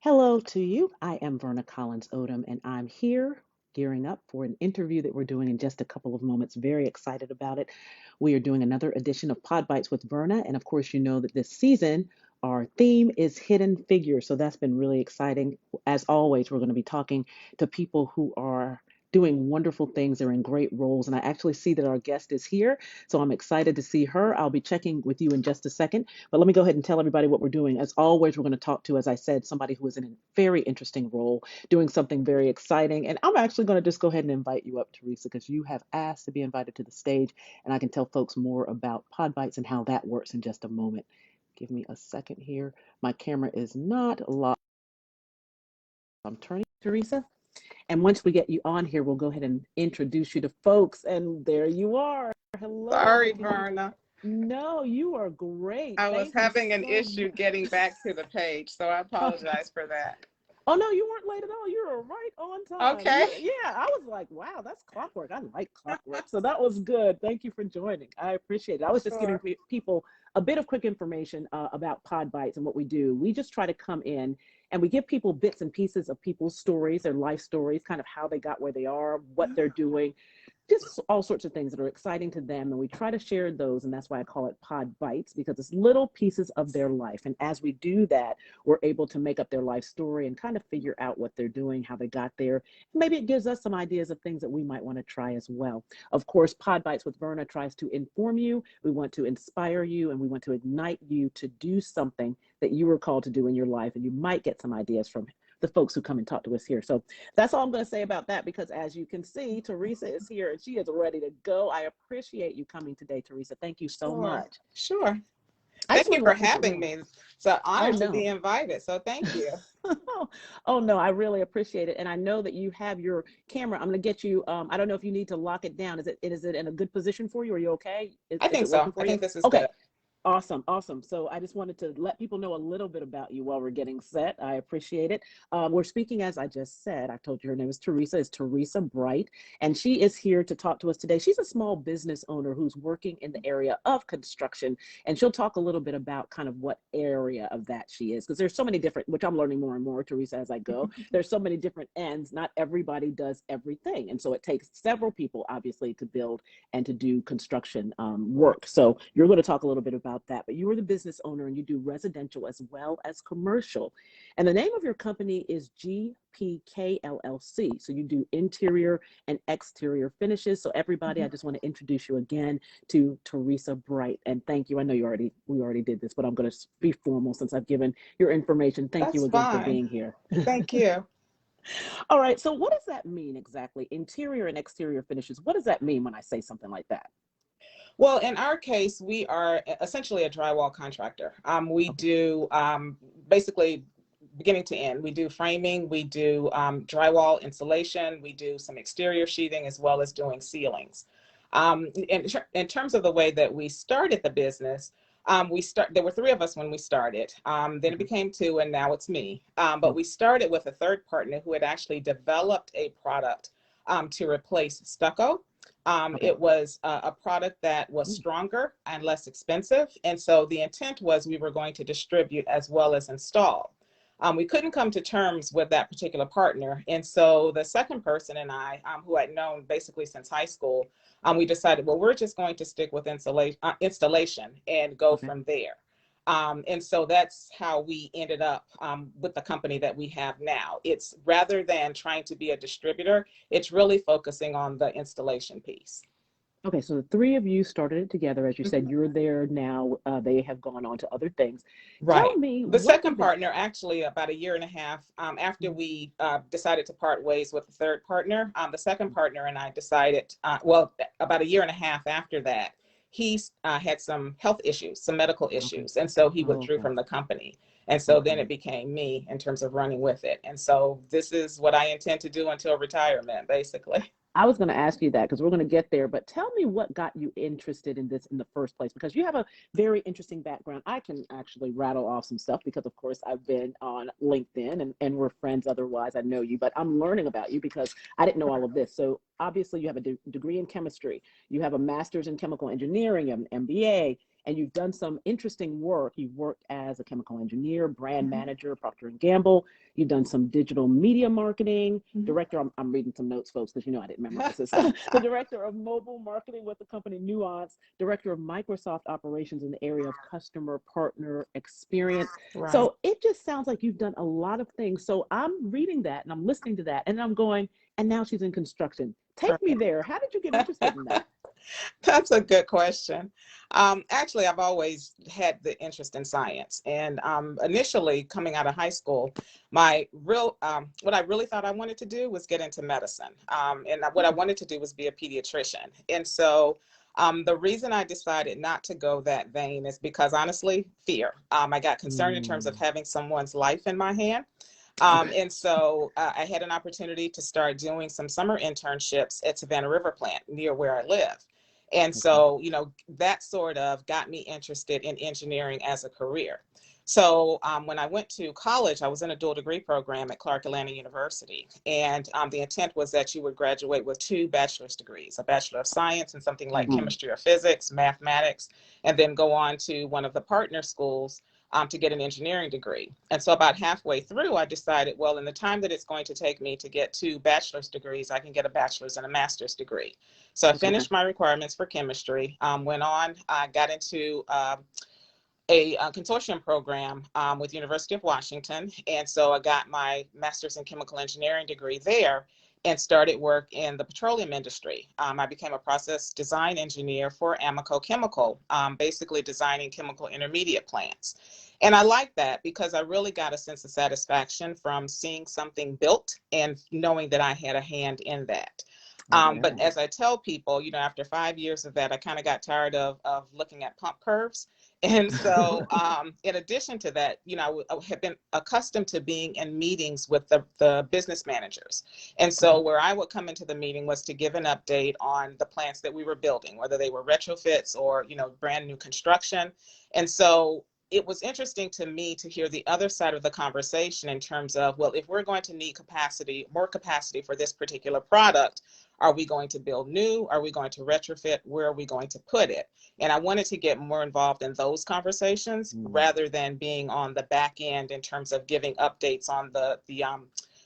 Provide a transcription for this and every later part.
Hello to you. I am Verna Collins Odom, and I'm here gearing up for an interview that we're doing in just a couple of moments. Very excited about it. We are doing another edition of Podbites with Verna, and of course, you know that this season our theme is hidden figures. So that's been really exciting. As always, we're going to be talking to people who are doing wonderful things. They're in great roles, and I actually see that our guest is here. So I'm excited to see her. I'll be checking with you in just a second. But let me go ahead and tell everybody what we're doing. As always, we're going to talk to, as I said, somebody who is in a very interesting role, doing something very exciting. And I'm actually going to just go ahead and invite you up, Teresa, because you have asked to be invited to the stage. And I can tell folks more about Podbites and how that works in just a moment. Give me a second here. My camera is not live. I'm turning Teresa. And once we get you on here, we'll go ahead and introduce you to folks. And there you are. Hello. Sorry, Verna. No, you are great. I was Thank you having an so issue getting back to the page, so I much. apologize for that. Oh no, you weren't late at all. You were right on time. Okay. Yeah, I was like, wow, that's clockwork. I like clockwork. So that was good. Thank you for joining. I appreciate it. I was just giving Sure. people a bit of quick information about Pod Bites and what we do. We just try to come in and we give people bits and pieces of people's stories, their life stories, kind of how they got where they are, what they're doing, just all sorts of things that are exciting to them. And we try to share those. And that's why I call it Pod Bites, because it's little pieces of their life. And as we do that, we're able to make up their life story and kind of figure out what they're doing, how they got there. Maybe it gives us some ideas of things that we might want to try as well. Of course, Pod Bites with Verna tries to inform you. We want to inspire you and we want to ignite you to do something that you were called to do in your life. And you might get some ideas from the folks who come and talk to us here. So that's all I'm going to say about that, because as you can see, Teresa is here and she is ready to go. I appreciate you coming today, Teresa. Thank you so Sure. much. Sure. I just Thank want you to for let people having know. me. It's an Oh, honor to be no. invited, so thank you. Oh, no, I really appreciate it. And I know that you have your camera. I'm going to get you, I don't know if you need to lock it down. Is it in a good position for you? Are you okay? Is, I is think it so. working I for you? think this is Okay. good. Awesome, awesome. So I just wanted to let people know a little bit about you while we're getting set. I appreciate it. We're speaking, as I just said, I told you her name is Teresa, is Teresa Bright, and she is here to talk to us today. She's a small business owner who's working in the area of construction, and she'll talk a little bit about kind of what area of that she is, because there's so many different, which I'm learning more and more, Teresa, as I go. There's so many different ends. Not everybody does everything. And so it takes several people, obviously, to build and to do construction work. So you're going to talk a little bit about that, but you are the business owner and you do residential as well as commercial. And the name of your company is GPK LLC. So you do interior and exterior finishes. So everybody, I Mhm. just want to introduce you again to Teresa Bright. And thank you. I know we already did this, but I'm going to be formal since I've given your information. Thank you That's again for fine. being here. Thank you. All right. So what does that mean exactly? Interior and exterior finishes. What does that mean when I say something like that? Well, in our case, we are essentially a drywall contractor. We Okay. do basically beginning to end. We do framing, we do drywall insulation, we do some exterior sheathing as well as doing ceilings. In terms of the way that we started the business, there were three of us when we started. Then it Mhm. became two, and now it's me. But Okay. we started with a third partner who had actually developed a product to replace stucco. Okay. It was a product that was Mm. stronger and less expensive. And so the intent was we were going to distribute as well as install. We couldn't come to terms with that particular partner. And so the second person and I, who I'd known basically since high school, we decided, well, we're just going to stick with installation and go Okay. from there. And so that's how we ended up with the company that we have now. It's rather than trying to be a distributor, it's really focusing on the installation piece. Okay, so the three of you started it together. As you said, Mhm. you're there now. They have gone on to other things. Tell Right. me, The what second did that? partner, actually, about a year and a half after Mhm. we decided to part ways with the third partner, the second Mhm. partner and I decided, well, about a year and a half after that, he had some health issues, some medical Okay. issues. And so he Oh, withdrew okay. from the company. And so then Okay. it became me in terms of running with it. And so this is what I intend to do until retirement, basically. I was going to ask you that because we're going to get there, but tell me what got you interested in this in the first place, because you have a very interesting background. I can actually rattle off some stuff because, of course, I've been on LinkedIn and we're friends otherwise. I know you, but I'm learning about you because I didn't know all of this. So obviously, you have a degree in chemistry, you have a master's in chemical engineering, an MBA. and you've done some interesting work. You've worked as a chemical engineer, brand Mm-hmm. manager, Procter and Gamble. You've done some digital media marketing, Mm-hmm. director. I'm reading some notes, folks, because you know I didn't memorize this. The director of mobile marketing with the company Nuance, director of Microsoft operations in the area of customer partner experience. Right. So it just sounds like you've done a lot of things. So I'm reading that and I'm listening to that and I'm going, and now she's in construction. Take me Correct. there. How did you get interested in that? That's a good question. Actually, I've always had the interest in science. And initially, coming out of high school, what I really thought I wanted to do was get into medicine. And what I wanted to do was be a pediatrician. And so the reason I decided not to go that vein is because, honestly, fear. I got concerned in terms of Mm, having someone's life in my hand. okay. And so I had an opportunity to start doing some summer internships at Savannah River Plant near where I live. And Okay. so, that sort of got me interested in engineering as a career. So when I went to college, I was in a dual degree program at Clark Atlanta University. And the intent was that you would graduate with 2 bachelor's degrees, a Bachelor of Science in something like Mm-hmm. chemistry or physics, mathematics, and then go on to one of the partner schools to get an engineering degree. And so about halfway through, I decided, well, in the time that it's going to take me to get 2 bachelor's degrees, I can get a bachelor's and a master's degree. So I Okay. finished my requirements for chemistry, went on, I got into a consortium program with University of Washington. And so I got my master's in chemical engineering degree there and started work in the petroleum industry. I became a process design engineer for Amoco Chemical, basically designing chemical intermediate plants. And I like that because I really got a sense of satisfaction from seeing something built and knowing that I had a hand in that. Oh, But yeah. as I tell people, after 5 years of that, I kind of got tired of looking at pump curves. And so, in addition to that, I have been accustomed to being in meetings with the business managers. And Okay. so, where I would come into the meeting was to give an update on the plants that we were building, whether they were retrofits or, brand new construction. And so, it was interesting to me to hear the other side of the conversation in terms of, well, if we're going to need more capacity for this particular product, are we going to build new? Are we going to retrofit? Where are we going to put it? And I wanted to get more involved in those conversations Mm, rather than being on the back end in terms of giving updates on the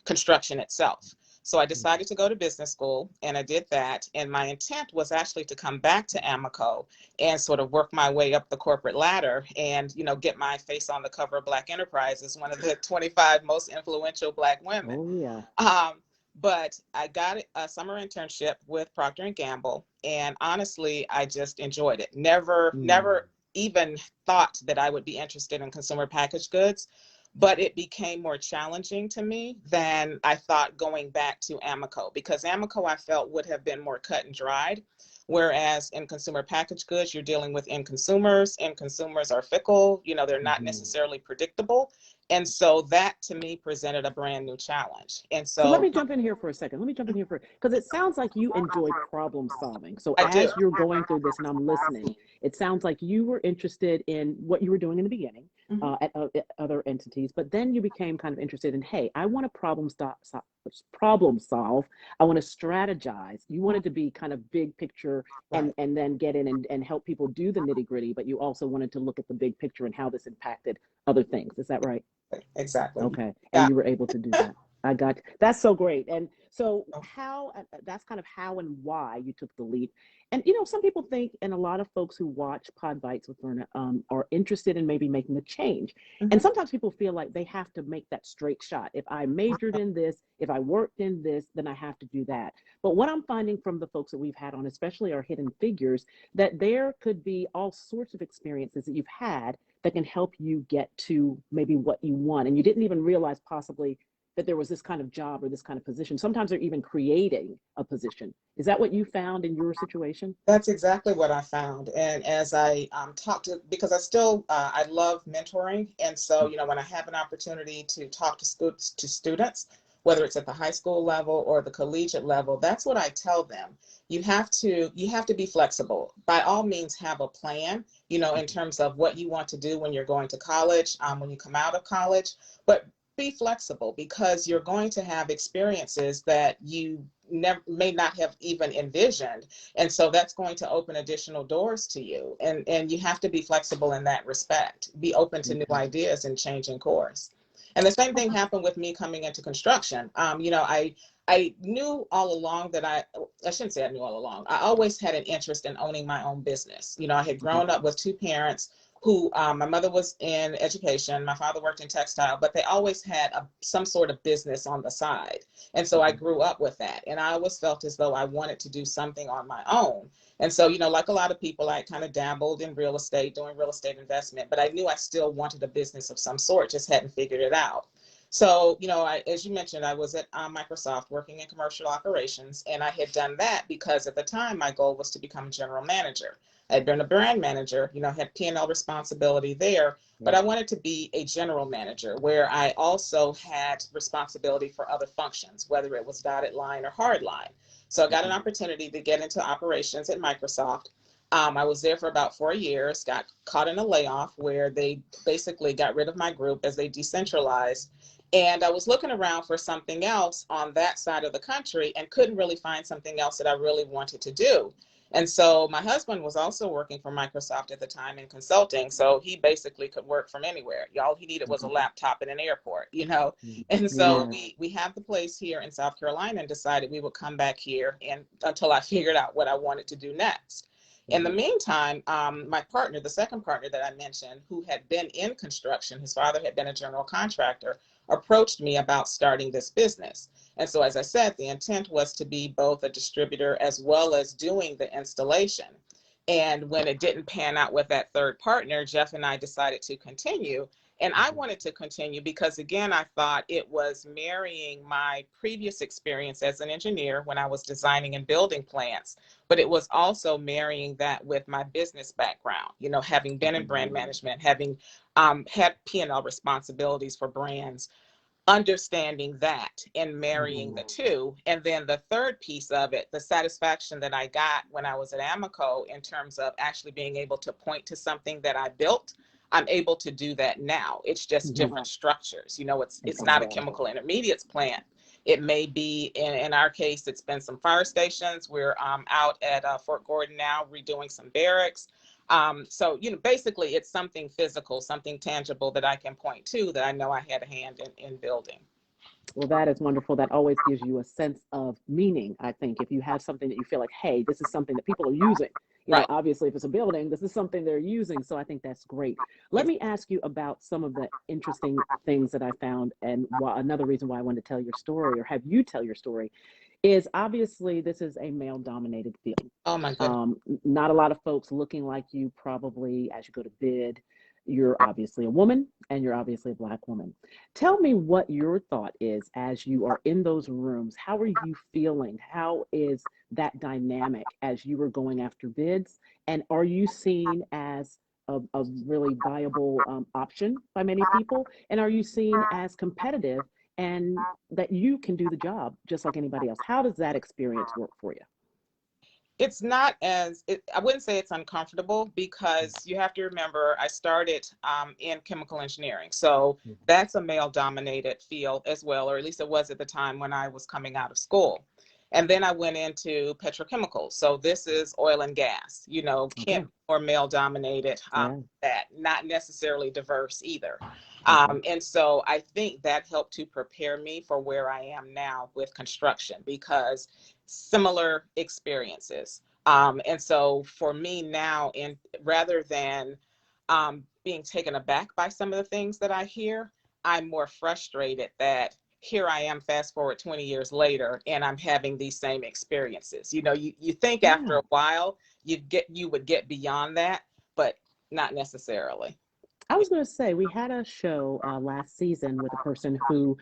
construction itself. So I okay. decided to go to business school and I did that. And my intent was actually to come back to Amoco and sort of work my way up the corporate ladder and, get my face on the cover of Black Enterprise as one of the 25 most influential Black women. Oh, yeah. Um, but I got a summer internship with Procter and Gamble, and honestly, I just enjoyed it. Mm, Never even thought that I would be interested in consumer packaged goods, but it became more challenging to me than I thought going back to Amoco because Amoco I felt would have been more cut and dried. Whereas in consumer packaged goods, you're dealing with end consumers. End consumers are fickle, they're not mm-hmm. necessarily predictable. And so that to me presented a brand new challenge. And So let so me jump in here for a second. Let me jump in here for because it sounds like you enjoy problem solving. So I do. as you're going through this and I'm listening, it sounds like you were interested in what you were doing in the beginning Mhm. at other entities, but then you became kind of interested in, hey, I want to problem solve. I want to strategize. You wanted to be kind of big picture Right. and then get in and help people do the nitty gritty, but you also wanted to look at the big picture and how this impacted other things. Is that right? Exactly. Okay, and Yeah. you were able to do that. I got you. That's so great. And so how that's kind of how and why you took the leap. And some people think, and a lot of folks who watch Pod Bites with Verna are interested in maybe making a change. And Mhm. sometimes people feel like they have to make that straight shot. If I majored in this, if I worked in this, then I have to do that. But what I'm finding from the folks that we've had on, especially our hidden figures, that there could be all sorts of experiences that you've had that can help you get to maybe what you want. And you didn't even realize possibly that there was this kind of job or this kind of position. Sometimes they're even creating a position. Is that what you found in your situation? That's exactly what I found. And as I talked to, because I love mentoring. And so, when I have an opportunity to talk to students, whether it's at the high school level or the collegiate level, that's what I tell them. You have to be flexible. By all means, have a plan, in Mhm. terms of what you want to do when you're going to college, when you come out of college, but be flexible because you're going to have experiences that you never may not have even envisioned. And so that's going to open additional doors to you. And you have to be flexible in that respect, be open to new Mhm. ideas and changing course. And the same thing happened with me coming into construction. I knew all along that I shouldn't say I knew all along. I always had an interest in owning my own business. I had Okay. grown up with two parents who, my mother was in education, my father worked in textile, but they always had some sort of business on the side. And so I Okay. grew up with that. And I always felt as though I wanted to do something on my own. And so, like a lot of people, I kind of dabbled in real estate, doing real estate investment, but I knew I still wanted a business of some sort, just hadn't figured it out. So, as you mentioned, I was at Microsoft working in commercial operations, and I had done that because at the time my goal was to become general manager. I had been a brand manager, had P&L responsibility there, but Yeah. I wanted to be a general manager where I also had responsibility for other functions, whether it was dotted line or hard line. So I got an Okay. opportunity to get into operations at Microsoft. I was there for about 4 years, got caught in a layoff where they basically got rid of my group as they decentralized. And I was looking around for something else on that side of the country and couldn't really find something else that I really wanted to do. And so my husband was also working for Microsoft at the time in consulting. So he basically could work from anywhere. All he needed was a Mhm. laptop in an airport. Mhm. And so Yeah. we have the place here in South Carolina and decided we would come back here and until I figured out what I wanted to do next. In the Mhm. meantime, my partner, the second partner that I mentioned, who had been in construction, his father had been a general contractor, approached me about starting this business. And so, as I said, the intent was to be both a distributor as well as doing the installation. And when it didn't pan out with that third partner, Jeff and I decided to continue. And I Mhm. wanted to continue because, again, I thought it was marrying my previous experience as an engineer when I was designing and building plants, but it was also marrying that with my business background, having been in brand management, having had P&L responsibilities for brands, understanding that and marrying Mhm. the two. And then the third piece of it, the satisfaction that I got when I was at Amoco in terms of actually being able to point to something that I built, I'm able to do that now. It's just Mhm. different structures. It's not a Exactly. chemical intermediates plant. It may be, in our case, it's been some fire stations. We're out at Fort Gordon now redoing some barracks. So, basically it's something physical, something tangible that I can point to that I know I had a hand in building. Well, that is wonderful. That always gives you a sense of meaning, I think. If you have something that you feel like, hey, this is something that people are using. Right. Obviously, if it's a building, this is something they're using. So I think that's great. Let me ask you about some of the interesting things that I found. And another reason why I wanted to tell your story or have you tell your story is obviously this is a male dominated field. Oh my goodness. Not a lot of folks looking like you probably as you go to bid. You're obviously a woman and you're obviously a Black woman. Tell me what your thought is as you are in those rooms. How are you feeling? How is that dynamic as you were going after bids? And are you seen as a really viable option by many people? And are you seen as competitive and that you can do the job just like anybody else? How does that experience work for you? It's not I wouldn't say it's uncomfortable because you have to remember I started in chemical engineering. So that's a male dominated field as well, or at least it was at the time when I was coming out of school. And then I went into petrochemicals. So this is oil and gas, can't Okay. be more male dominated, Yeah. that not necessarily diverse either. Okay. And so I think that helped to prepare me for where I am now with construction because similar experiences. And so for me now, in rather than being taken aback by some of the things that I hear, I'm more frustrated that here I am, fast forward 20 years later, and I'm having these same experiences. You think after Yeah. a while you would get beyond that, but not necessarily. I was going to say, we had a show last season with a person who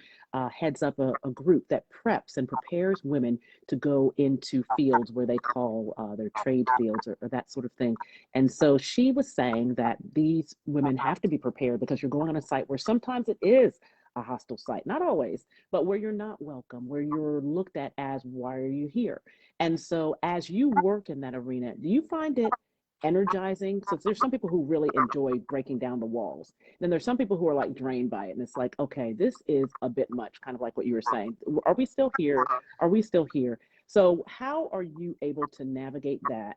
heads up a group that preps and prepares women to go into fields where they call their trade fields or that sort of thing. And so she was saying that these women have to be prepared because you're going on a site where sometimes it is a hostile site, not always, but where you're not welcome, where you're looked at as, why are you here? And so as you work in that arena, do you find it energizing? So there's some people who really enjoy breaking down the walls. Then there's some people who are like drained by it. And it's like, okay, this is a bit much, kind of like what you were saying. Are we still here? Are we still here? So how are you able to navigate that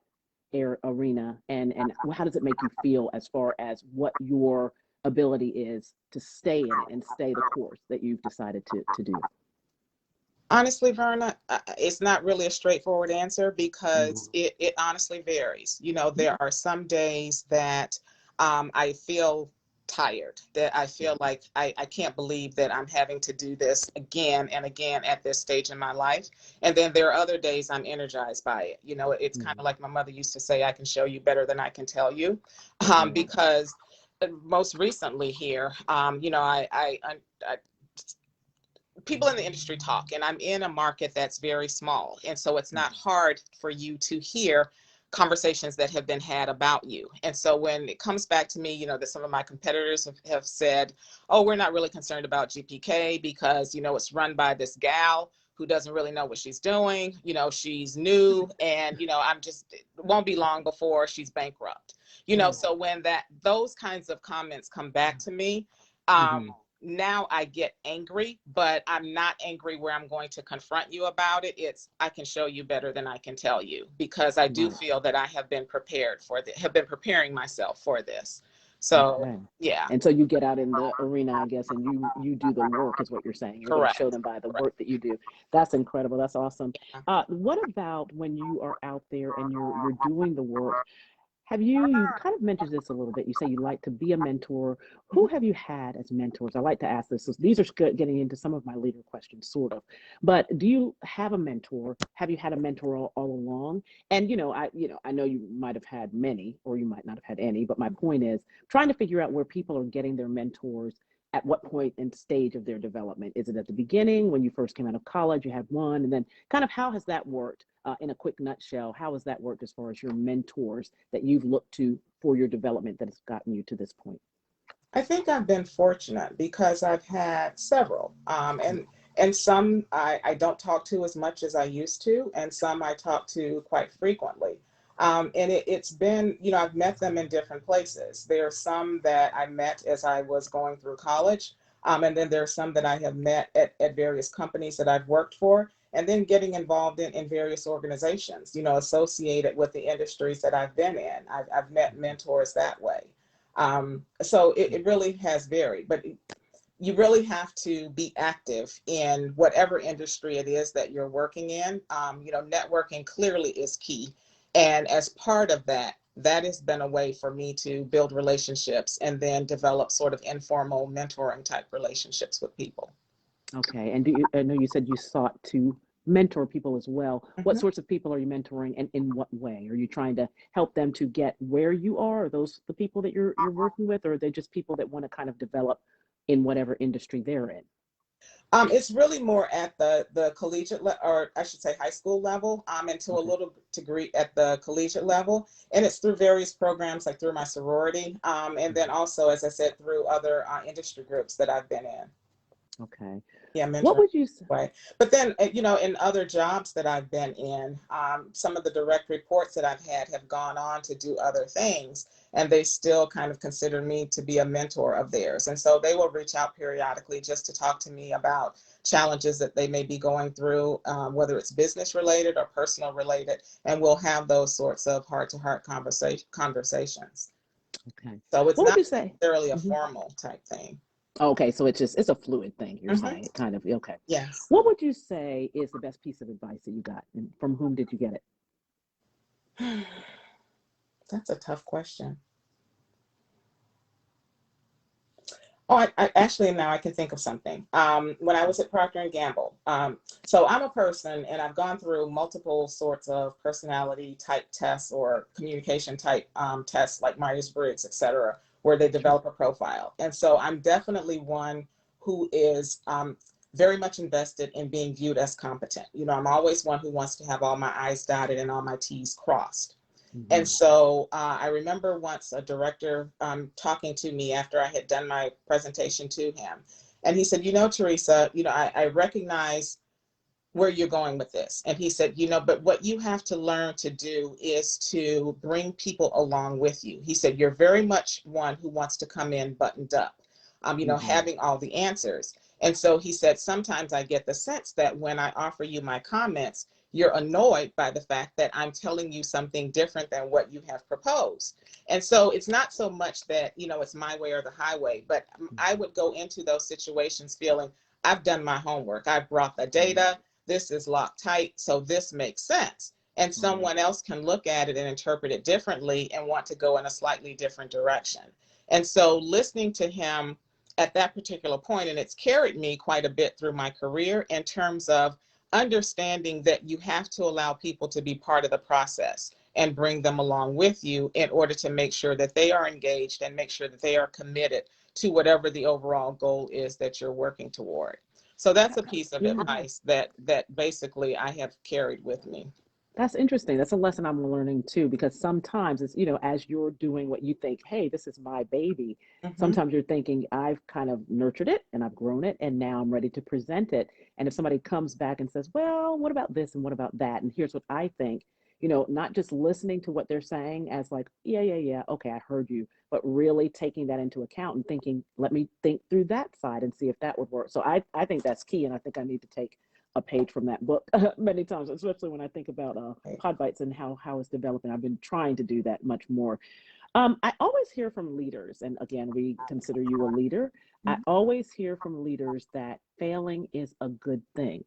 arena, and how does it make you feel as far as what your ability is to stay in it and stay the course that you've decided to do? Honestly, Verna, it's not really a straightforward answer because Mhm. it honestly varies. You know, Okay. there are some days that I feel tired, that I feel like I can't believe that I'm having to do this again and again at this stage in my life. And then there are other days I'm energized by it. You know, it's kind of Mhm. like my mother used to say, I can show you better than I can tell you. Right. Because most recently here, I people in the industry talk, and I'm in a market that's very small, and so it's not Mhm. hard for you to hear conversations that have been had about you. And so when it comes back to me, you know, that some of my competitors have said, oh, we're not really concerned about GPK because, you know, it's run by this gal who doesn't really know what she's doing. You know, she's new, and, you know, it won't be long before she's bankrupt. You know, Mm. so when those kinds of comments come back to me, um, Mhm. now I get angry, but I'm not angry where I'm going to confront you about it. It's, I can show you better than I can tell you, because I do Right. feel that I have been prepared for this, have been preparing myself for this. So Okay. yeah. And so you get out in the arena, I guess, and you do the work, is what you're saying. You're going to show Correct. them by the Correct. work that you do. That's incredible. That's awesome. What about when you are out there and you're doing the work? Have you kind of mentioned this a little bit? You say you like to be a mentor. Who Mhm. have you had as mentors? I like to ask this. So these are getting into some of my leader questions, sort of. But do you have a mentor? Have you had a mentor all along? And I know you might have had many, or you might not have had any. But my point is trying to figure out where people are getting their mentors. At what point and stage of their development? Is it at the beginning when you first came out of college? You had one, and then kind of how has that worked? In a quick nutshell, how has that worked as far as your mentors that you've looked to for your development that has gotten you to this point? I think I've been fortunate because I've had several, and some I don't talk to as much as I used to, and some I talk to quite frequently. And it's been, you know, I've met them in different places. There are some that I met as I was going through college, and then there are some that I have met at various companies that I've worked for, and then getting involved in various organizations, you know, associated with the industries that I've been in. I've met mentors that way. So it really has varied, but you really have to be active in whatever industry it is that you're working in. You know, networking clearly is key. And as part of that, that has been a way for me to build relationships and then develop sort of informal mentoring type relationships with people. Okay. And I know you said you sought to mentor people as well. What Mhm. sorts of people are you mentoring, and in what way? Are you trying to help them to get where you are? Are those the people that you're working with, or are they just people that want to kind of develop in whatever industry they're in? It's really more at the collegiate or I should say high school level, and to a Okay. little degree at the collegiate level, and it's through various programs like through my sorority, and then Mhm. also, as I said, through other industry groups that I've been in. Okay. Yeah, What mentoring would you say? way. But then, you know, in other jobs that I've been in, some of the direct reports that I've had have gone on to do other things, and they still kind of consider me to be a mentor of theirs. And so they will reach out periodically just to talk to me about challenges that they may be going through, whether it's business related or personal related, and we'll have those sorts of heart-to-heart conversations. Okay. So it's What would not you say? necessarily a Mhm. formal type thing. Okay, so it's a fluid thing, you're Hmm. saying, kind of. Okay. Yes. What would you say is the best piece of advice that you got, and from whom did you get it? That's a tough question. Oh, I actually now I can think of something. When I was at Procter and Gamble, so I'm a person, and I've gone through multiple sorts of personality type tests or communication type tests, like Myers-Briggs, et cetera, where they Sure. develop a profile. And so I'm definitely one who is very much invested in being viewed as competent. You know, I'm always one who wants to have all my I's dotted and all my T's crossed. And Hmm. so I remember once a director talking to me after I had done my presentation to him. And he said, you know, Teresa, you know, I recognize where you're going with this. And he said, you know, but what you have to learn to do is to bring people along with you. He said, you're very much one who wants to come in buttoned up, you know, Hmm. having all the answers. And so he said, sometimes I get the sense that when I offer you my comments, you're annoyed by the fact that I'm telling you something different than what you have proposed. And so it's not so much that, it's my way or the highway, but I would go into those situations feeling I've done my homework. I've brought the data. This is locked tight. So this makes sense. And someone else can look at it and interpret it differently and want to go in a slightly different direction. And so listening to him at that particular point, and it's carried me quite a bit through my career in terms of understanding that you have to allow people to be part of the process and bring them along with you in order to make sure that they are engaged and make sure that they are committed to whatever the overall goal is that you're working toward. So that's a piece of advice that basically I have carried with me. That's interesting. That's a lesson I'm learning too, because sometimes it's, as you're doing what you think, hey, this is my baby, Mm-hmm. sometimes you're thinking, I've kind of nurtured it and I've grown it and now I'm ready to present it. And if somebody comes back and says, well, what about this and what about that? And here's what I think, not just listening to what they're saying as like, yeah, yeah, yeah, okay, I heard you, but really taking that into account and thinking, let me think through that side and see if that would work. So I think that's key. And I think I need to take a page from that book many times, especially when I think about Podbites and how it's developing. I've been trying to do that much more. I always hear from leaders, and again, we consider you a leader. I always hear from leaders that failing is a good thing.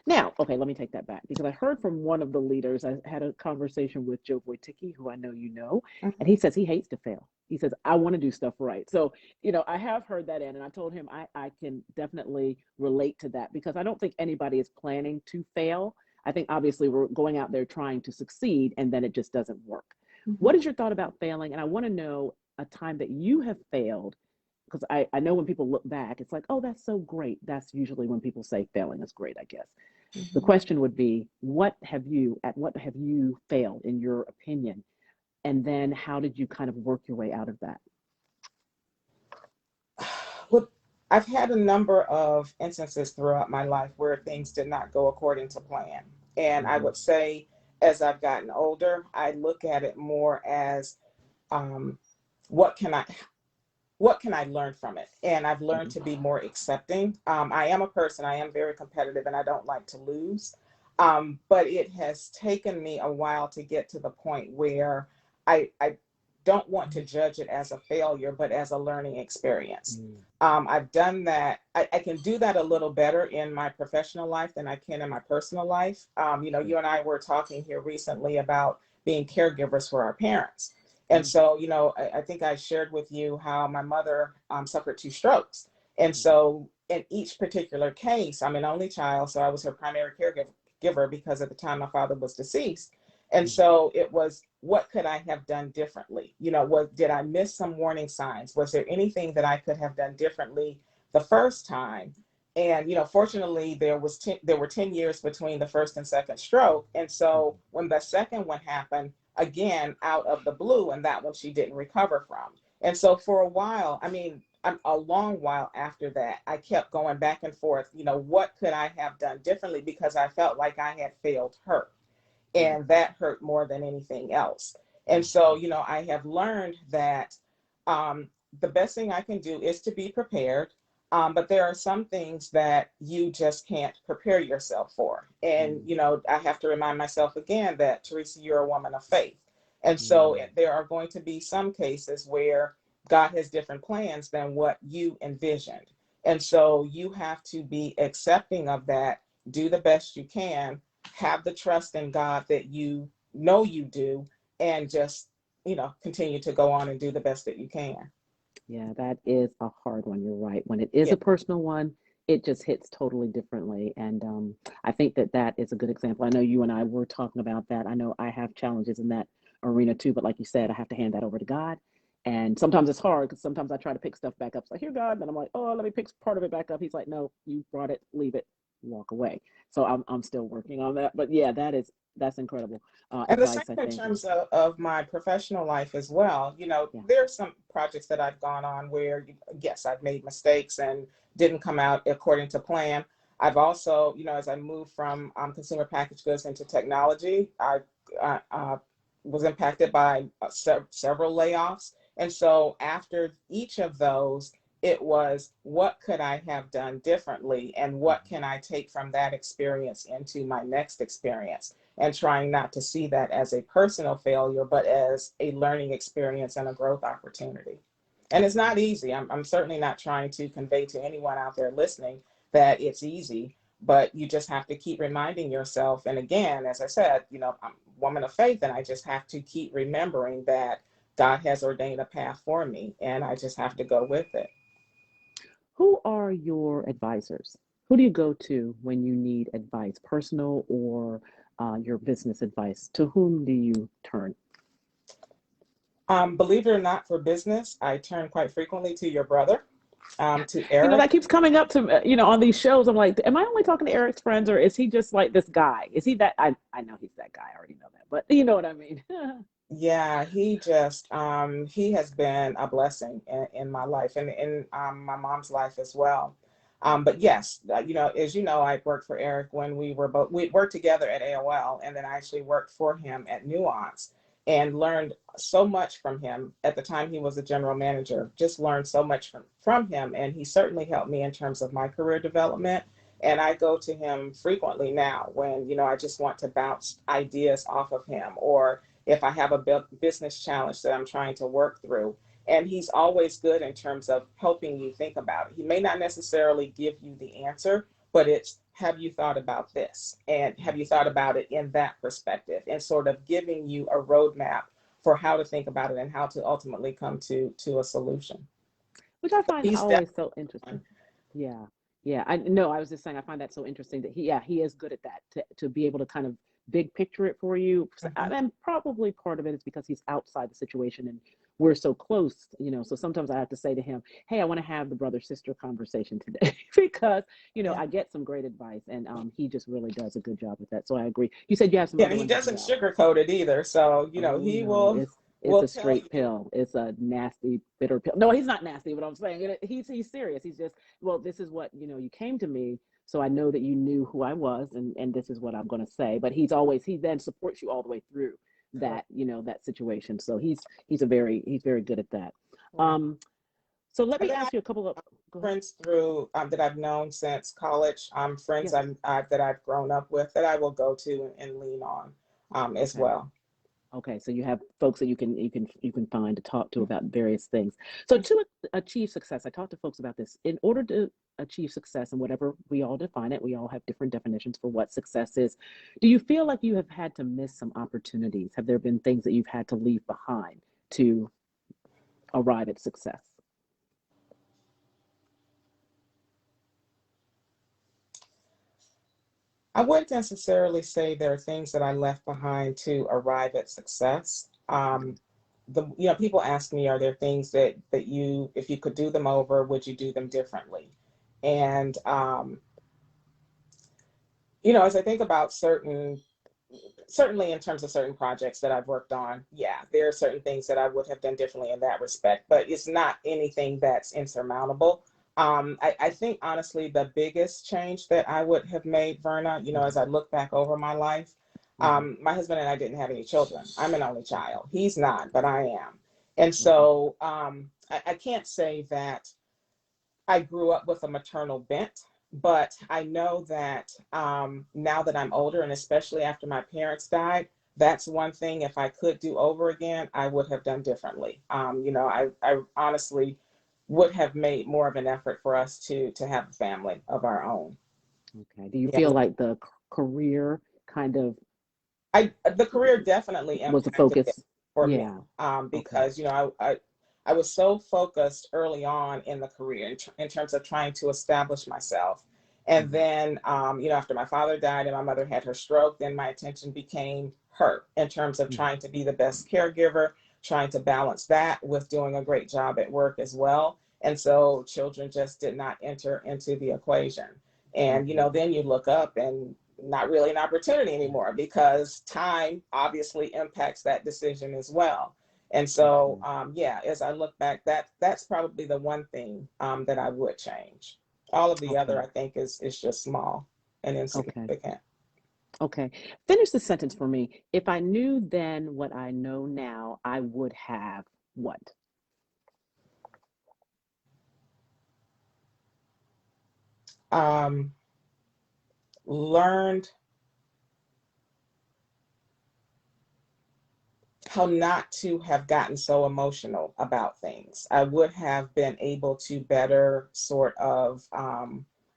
Now, okay, let me take that back because I heard from one of the leaders. I had a conversation with Joe Wojcicki, who I know you know, and he says he hates to fail. He says, I want to do stuff right. So, I have heard that in, and I told him I can definitely relate to that because I don't think anybody is planning to fail. I think obviously we're going out there trying to succeed, and then it just doesn't work. What is your thought about failing? And I want to know a time that you have failed because I know when people look back, it's like, oh, that's so great. That's usually when people say failing is great, I guess. The question would be, at what have you failed in your opinion? And then how did you kind of work your way out of that? Well, I've had a number of instances throughout my life where things did not go according to plan. And I Mm-hmm. would say, as I've gotten older, I look at it more as um, what can I what can I learn from it? And I've learned Mm-hmm. to be more accepting. I am a person, I am very competitive and I don't like to lose. But it has taken me a while to get to the point where I don't want to judge it as a failure, but as a learning experience. I've done that. I can do that a little better in my professional life than I can in my personal life. You and I were talking here recently about being caregivers for our parents. And Mm-hmm. so, I think I shared with you how my mother suffered 2 strokes. And so, in each particular case, I'm an only child, so I was her primary caregiver because at the time my father was deceased. And so it was, what could I have done differently? Did I miss some warning signs? Was there anything that I could have done differently the first time? And fortunately, there were 10 years between the first and second stroke. And so when the second one happened, again, out of the blue, and that one she didn't recover from. And so for a while, a long while after that, I kept going back and forth, what could I have done differently? Because I felt like I had failed her. And that hurt more than anything else. And so, I have learned that the best thing I can do is to be prepared. But there are some things that you just can't prepare yourself for. And, I have to remind myself again that, Teresa, you're a woman of faith. And so there are going to be some cases where God has different plans than what you envisioned. And so you have to be accepting of that, do the best you can, have the trust in God that you know you do, and just, continue to go on and do the best that you can. Yeah, that is a hard one. You're right. When it is Yeah. a personal one, it just hits totally differently. And I think that is a good example. I know you and I were talking about that. I know I have challenges in that arena too, but like you said, I have to hand that over to God. And sometimes it's hard because sometimes I try to pick stuff back up. It's like, here, God. And I'm like, oh, let me pick part of it back up. He's like, no, you brought it, leave it, walk away. So I'm still working on that. But yeah, that's incredible And the same advice, I in think. terms of my professional life as well. Yeah. There are some projects that I've gone on where, yes, I've made mistakes and didn't come out according to plan. I've also, as I moved from consumer packaged goods into technology, I was impacted by several layoffs. And so after each of those, It was, what could I have done differently? And what can I take from that experience into my next experience? And trying not to see that as a personal failure, but as a learning experience and a growth opportunity. And it's not easy. I'm certainly not trying to convey to anyone out there listening that it's easy, but you just have to keep reminding yourself. And again, as I said, I'm a woman of faith, and I just have to keep remembering that God has ordained a path for me, and I just have to go with it. Who are your advisors? Who do you go to when you need advice, personal or your business advice? To whom do you turn? Believe it or not, for business, I turn quite frequently to your brother, to That Eric. keeps coming up to, on these shows. I'm like, am I only talking to Eric's friends, or is he just like this guy? Is he that? I know he's that guy. I already know that, but you know what I mean? Yeah, he has been a blessing in my life, and in my mom's life as well. But yes, as you know, I worked for Eric when we worked together at AOL, and then I actually worked for him at Nuance, and learned so much from him. At the time, he was a general manager. Just learned so much from him, and he certainly helped me in terms of my career development. And I go to him frequently now when I just want to bounce ideas off of him, or if I have a business challenge that I'm trying to work through. And he's always good in terms of helping you think about it. He may not necessarily give you the answer, but it's, have you thought about this? And have you thought about it in that perspective? And sort of giving you a roadmap for how to think about it and how to ultimately come to a solution. Which I find He's always definitely so interesting. one. Yeah. Yeah. I know. I was just saying, I find that so interesting that he is good at that, to be able to kind of big picture it for you. Mhm. And probably part of it is because he's outside the situation and we're so close, so sometimes I have to say to him, hey, I want to have the brother sister conversation today because, Yeah. I get some great advice, and he just really does a good job with that. So I agree. You said you have some And other he ones as doesn't well. sugarcoat it either. So, Oh he no, will it's will a tell straight you. pill. It's a nasty, bitter pill. No, he's not nasty, but I'm saying he's serious. He's just, well, this is what, you came to me, so I know that you knew who I was, and this is what I'm going to say. But he then supports you all the way through Correct. that situation. So he's very good at that. Right. Um, so let And me then I ask you a couple of, go ahead. friends through that I've known since college, friends Yes. that I've grown up with that I will go to and lean on, as Okay. well. Okay, so you have folks that you can find to talk to about various things. So to achieve success, I talk to folks about this. In order to achieve success, and whatever we all define it, we all have different definitions for what success is. Do you feel like you have had to miss some opportunities? Have there been things that you've had to leave behind to arrive at success? I wouldn't necessarily say there are things that I left behind to arrive at success. People ask me, are there things that you, if you could do them over, would you do them differently? And as I think about certainly in terms of certain projects that I've worked on, yeah, there are certain things that I would have done differently in that respect, but it's not anything that's insurmountable. I think honestly, the biggest change that I would have made, Verna, as Mm-hmm. I look back over my life, Mm-hmm. my husband and I didn't have any children. I'm an only child. He's not, but I am. And Okay. so I can't say that I grew up with a maternal bent, but I know that now that I'm older, and especially after my parents died, that's one thing, if I could do over again, I would have done differently. I honestly would have made more of an effort for us to have a family of our own. Okay. Do you Yeah, feel like the career kind of the career definitely was a impacted it focus? for me, Yeah. Okay. because I was so focused early on in the career in terms of trying to establish myself. And Mm-hmm. then, after my father died and my mother had her stroke, then my attention became her in terms of Mm-hmm. trying to be the best caregiver, trying to balance that with doing a great job at work as well. And so children just did not enter into the equation. And, Mm-hmm. then you look up and not really an opportunity anymore, because time obviously impacts that decision as well. And so, Okay. yeah, as I look back, that's probably the one thing that I would change. All of the other, Okay. I think, is just small and Okay. insignificant. Okay. Finish the sentence for me. If I knew then what I know now, I would have what? um, learned how not to have gotten so emotional about things. I would have been able to better sort of, I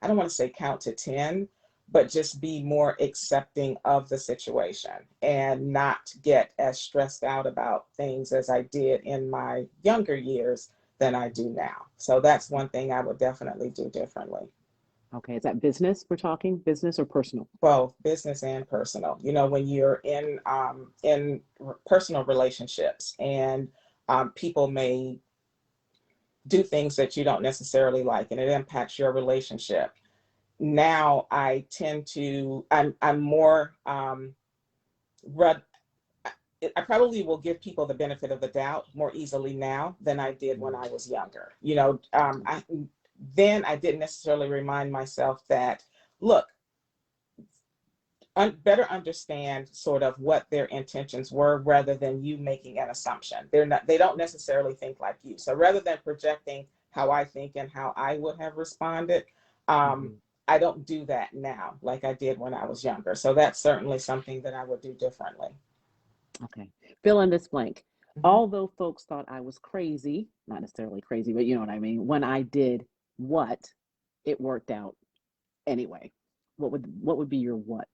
don't want to say count to 10, but just be more accepting of the situation and not get as stressed out about things as I did in my younger years than I do now. So that's one thing I would definitely do differently. Okay, is that business we're talking, business or personal? Both business and personal. You know, when you're in personal relationships and people may do things that you don't necessarily like, and it impacts your relationship. Now I tend to I'm more I probably will give people the benefit of the doubt more easily now than I did when Mm, I was younger. You know, okay. then I didn't necessarily remind myself that, look, better understand sort of what their intentions were rather than you making an assumption. They don't necessarily think like you. So rather than projecting how I think and how I would have responded, um, Hmm. I don't do that now like I did when I was younger. So that's certainly something that I would do differently. Okay. Fill in this blank. Mhm. Although folks thought I was crazy, not necessarily crazy, but you know what I mean, when I did what, it worked out anyway. What would be your what?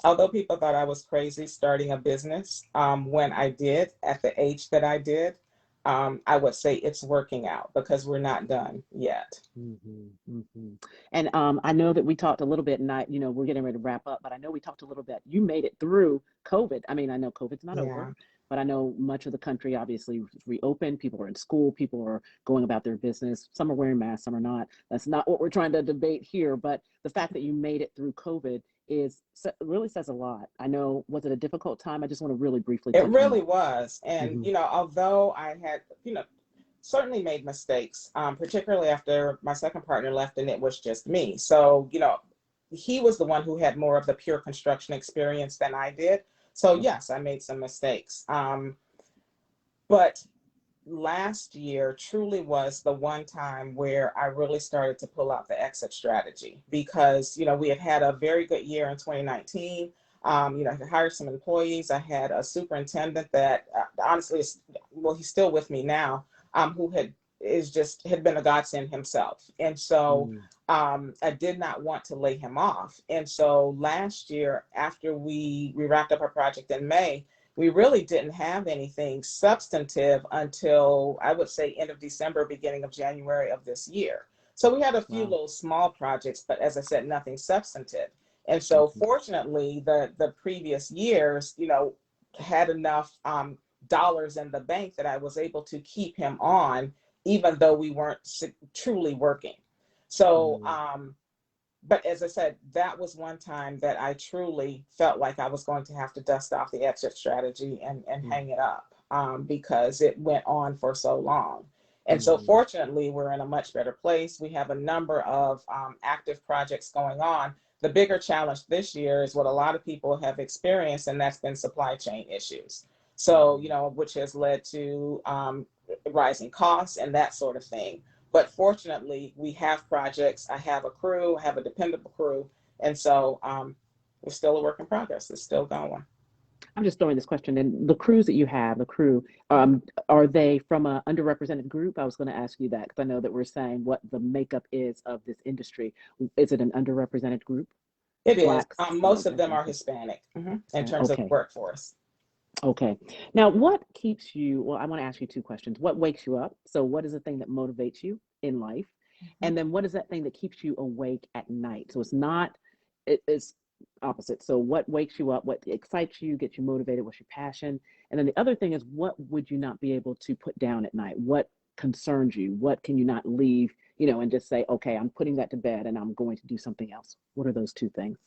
Although people thought I was crazy starting a business, when I did at the age that I did, I would say it's working out because we're not done yet. And I know that we talked a little bit, and we're getting ready to wrap up, but I know we talked a little bit. You made it through COVID. I mean, I know COVID's not over, Yeah. but I know much of the country obviously reopened. People are in school, people are going about their business. Some are wearing masks, some are not. That's not what we're trying to debate here. But the fact that you made it through COVID really says a lot. I know, was it a difficult time? I just want to really briefly It touch on really that. was. And, Hmm. although I had, certainly made mistakes, particularly after my second partner left and it was just me. So, he was the one who had more of the pure construction experience than I did. So, Okay. yes, I made some mistakes. But last year truly was the one time where I really started to pull out the exit strategy because, we had had a very good year in 2019. I had hired some employees. I had a superintendent that honestly well, he's still with me now, who had been a godsend himself. And so Mm, I did not want to lay him off. And so last year, after we wrapped up our project in May, we really didn't have anything substantive until I would say end of December, beginning of January of this year. So we had a few wow. little small projects, but as I said, nothing substantive. And so Okay. fortunately, the previous years, had enough dollars in the bank that I was able to keep him on, even though we weren't truly working. So Mm, but as I said, that was one time that I truly felt like I was going to have to dust off the exit strategy and mm, hang it up, because it went on for so long. And so mm. fortunately, we're in a much better place. We have a number of active projects going on. The bigger challenge this year is what a lot of people have experienced, and that's been supply chain issues. So, Mhm. which has led to rising costs and that sort of thing. But fortunately, we have projects. I have a crew, I have a dependable crew. And so we're still a work in progress. It's still going. I'm just throwing this question in. The crews that you have, the crew, Mhm. are they from a underrepresented group? I was going to ask you that because I know that we're saying what the makeup is of this industry. Is it an underrepresented group? It is. Blacks? Oh, Most of okay, them are okay, Hispanic, in terms of the okay, workforce. okay. Now, what keeps you? Well, I want to ask you two questions. What wakes you up? So, what is the thing that motivates you in life? Mhm. And then, what is that thing that keeps you awake at night? So, it's not. It's opposite. So, what wakes you up? What excites you? Gets you motivated? What's your passion? And then the other thing is, what would you not be able to put down at night? What concerns you? What can you not leave? And just say, okay, I'm putting that to bed, and I'm going to do something else. What are those two things?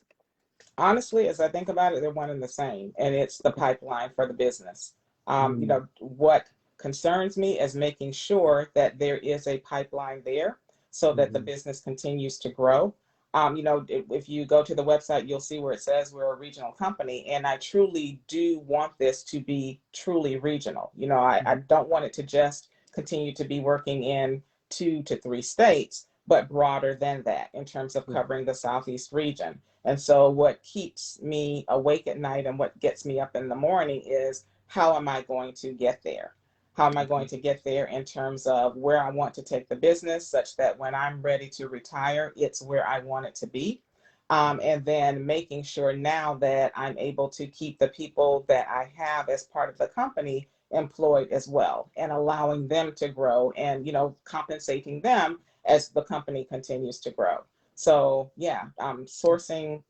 Honestly, as I think about it, they're one and the same, and it's the Okay. pipeline for the business. Mm, What concerns me is making sure that there is a pipeline there so that the mm-hmm, business continues to grow. If you go to the website, you'll see where it says we're a regional company, and I truly do want this to be truly regional. I mm-hmm, don't want it to just continue to be working in 2 to 3 states, but broader than that in terms of Yeah. covering the Southeast region. And so what keeps me awake at night and what gets me up in the morning is, how am I going to get there? How am I going Okay. to get there in terms of where I want to take the business, such that when I'm ready to retire, it's where I want it to be. And then making sure now that I'm able to keep the people that I have as part of the company employed as well, and allowing them to grow, and compensating them as the company continues to grow. So yeah, sourcing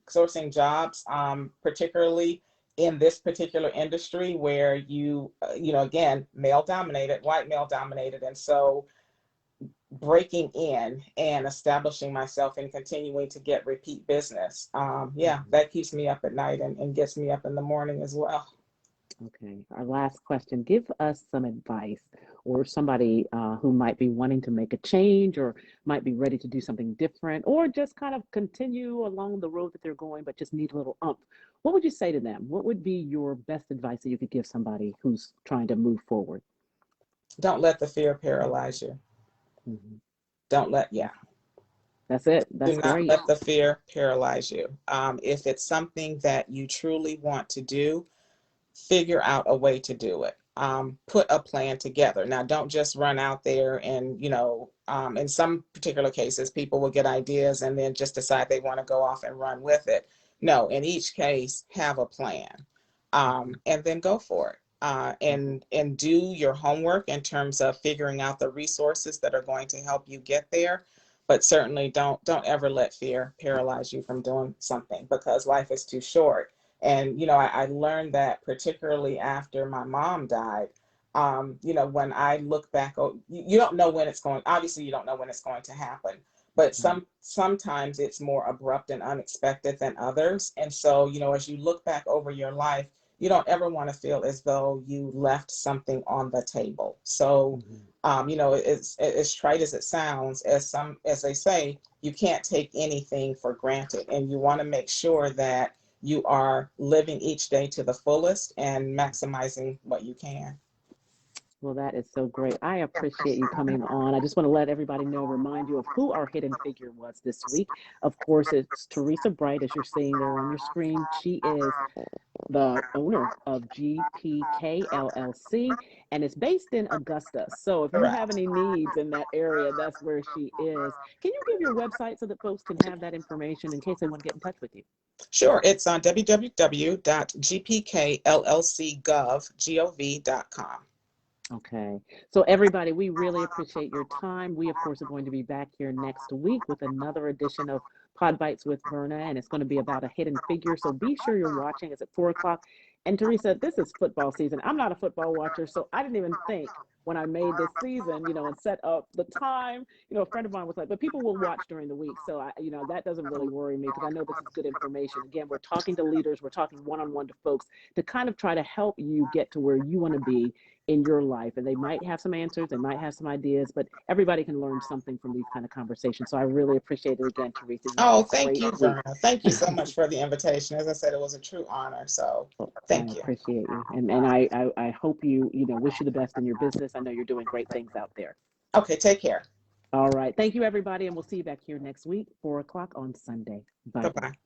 jobs, particularly in this particular industry where again, male dominated, white male dominated, and so breaking in and establishing myself and continuing to get repeat business. Yeah, Mhm. that keeps me up at night and gets me up in the morning as well. Okay. Our last question. Give us some advice, or somebody who might be wanting to make a change, or might be ready to do something different, or just kind of continue along the road that they're going, but just need a little umph. What would you say to them? What would be your best advice that you could give somebody who's trying to move forward? Don't let the fear paralyze you. Mhm. Don't let, yeah. That's it. Do That's not great. let the fear paralyze you. If it's something that you truly want to do, figure out a way to do it. Put a plan together. Now, don't just run out there and, in some particular cases, people will get ideas and then just decide they want to go off and run with it. No, in each case, have a plan, Mhm. and then go for it. And do your homework in terms of figuring out the resources that are going to help you get there. But certainly don't ever let fear paralyze you from doing something, because life is too short. And I learned that particularly after my mom died. When I look back, oh, you don't know when it's going. Obviously, you don't know when it's going to happen, but Right. sometimes it's more abrupt and unexpected than others. And so, as you look back over your life, you don't ever want to feel as though you left something on the table. So, Mhm. it's as trite as it sounds, as they say, you can't take anything for granted, and you want to make sure that you are living each day to the fullest and maximizing what you can. Well, that is so great. I appreciate you coming on. I just want to let everybody know, remind you of who our hidden figure was this week. Of course, it's Teresa Bright, as you're seeing there on your screen. She is the owner of GPK LLC, and it's based in Augusta. So if you have Correct. any needs in that area, that's where she is. Can you give your website so that folks can have that information in case they want to get in touch with you? Sure, it's on www.gpkllcgov.com. Okay. So, everybody, we really appreciate your time. We, of course, are going to be back here next week with another edition of Pod Bites with Verna, and it's going to be about a hidden figure. So, be sure you're watching. It's at 4 o'clock. And Teresa, this is football season. I'm not a football watcher, so I didn't even think when I made this season, and set up the time. A friend of mine was like, but people will watch during the week. So, that doesn't really worry me because I know this is good information. Again, we're talking to leaders, we're talking one on one to folks to kind of try to help you get to where you want to be in your life. And they might have some answers, they might have some ideas, but everybody can learn something from these kind of conversations. So I really appreciate it again, Teresa. You have Oh, a thank great you, week. Verna. Thank you so much for the invitation. As I said, it was a true honor. So Well, I thank you. appreciate you. And I hope you wish you the best in your business. I know you're doing great things out there. Okay, take care. All right. Thank you, everybody. And we'll see you back here next week, 4 o'clock on Sunday. Bye Bye bye. bye.